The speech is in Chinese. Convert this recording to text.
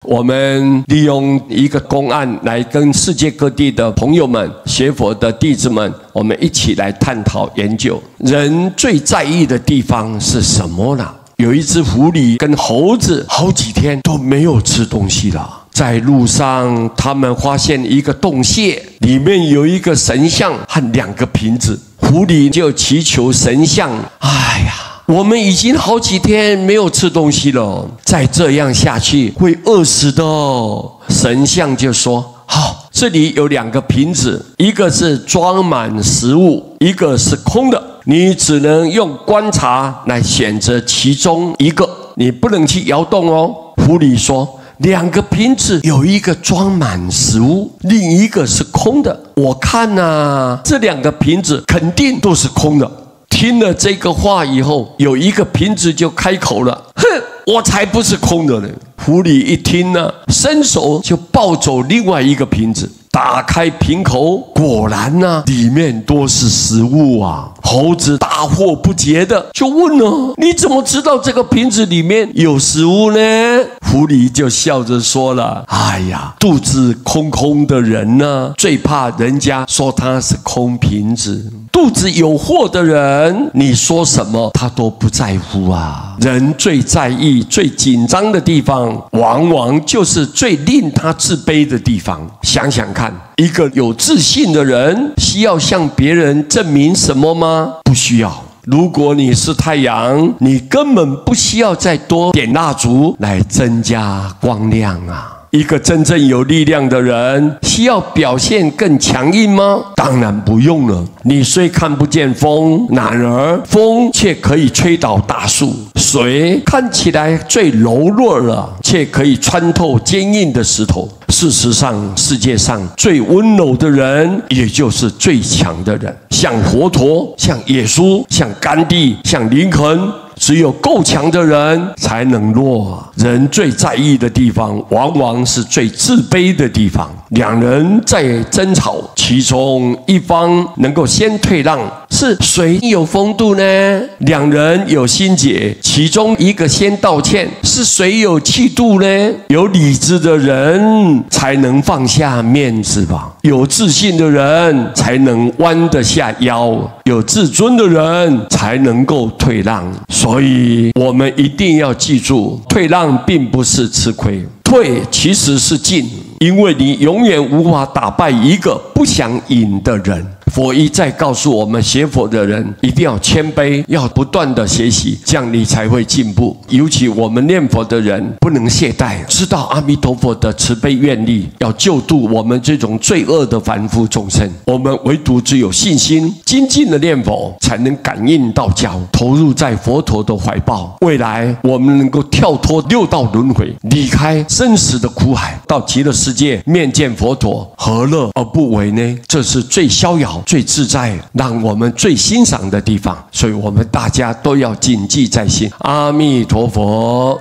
我们利用一个公案来跟世界各地的朋友们、学佛的弟子们，我们一起来探讨研究。人最在意的地方是什么呢？有一只狐狸跟猴子好几天都没有吃东西了。在路上，他们发现一个洞穴，里面有一个神像和2个瓶子。狐狸就祈求神像：哎呀，我们已经好几天没有吃东西了，再这样下去会饿死的哦。神像就说：好，这里有2个瓶子，一个是装满食物，一个是空的，你只能用观察来选择其中一个，你不能去摇动哦。狐狸说：2个瓶子有一个装满食物，另一个是空的。我看啊，这2个瓶子肯定都是空的。听了这个话以后，有一个瓶子就开口了：哼，我才不是空的呢。狐狸一听呢，伸手就抱走另外一个瓶子，打开瓶口，果然呢，里面都是食物啊。猴子大惑不解的就问了：你怎么知道这个瓶子里面有食物呢？狐狸就笑着说了：哎呀，肚子空空的人呢，最怕人家说他是空瓶子。肚子有货的人，你说什么他都不在乎啊。人最在意、最紧张的地方，往往就是最令他自卑的地方。想想看，一个有自信的人，需要向别人证明什么吗？不需要。如果你是太阳，你根本不需要再多点蜡烛来增加光亮啊。一个真正有力量的人，需要表现更强硬吗？当然不用了。你虽看不见风，然而风却可以吹倒大树；水看起来最柔弱了，却可以穿透坚硬的石头。事实上，世界上最温柔的人，也就是最强的人。像佛陀，像耶稣，像甘地，像林肯。只有够强的人才能弱。人最在意的地方，往往是最自卑的地方。2人在争吵，其中一方能够先退让，是谁有风度呢？2人有心结，其中一个先道歉，是谁有气度呢？有理智的人才能放下面子吧。有自信的人才能弯得下腰，有自尊的人才能够退让。所以我们一定要记住，退让并不是吃亏，退其实是进，因为你永远无法打败一个不想赢的人。佛一再告诉我们，学佛的人一定要谦卑，要不断的学习，这样你才会进步。尤其我们念佛的人不能懈怠，知道阿弥陀佛的慈悲愿力，要救度我们这种罪恶的凡夫众生。我们唯独只有信心，精进的念佛，才能感应道交，投入在佛陀的怀抱。未来我们能够跳脱6道轮回，离开生死的苦海，到极乐世界面见佛陀，何乐而不为呢？这是最逍遥、最自在，让我们最欣赏的地方。所以我们大家都要谨记在心。阿弥陀佛。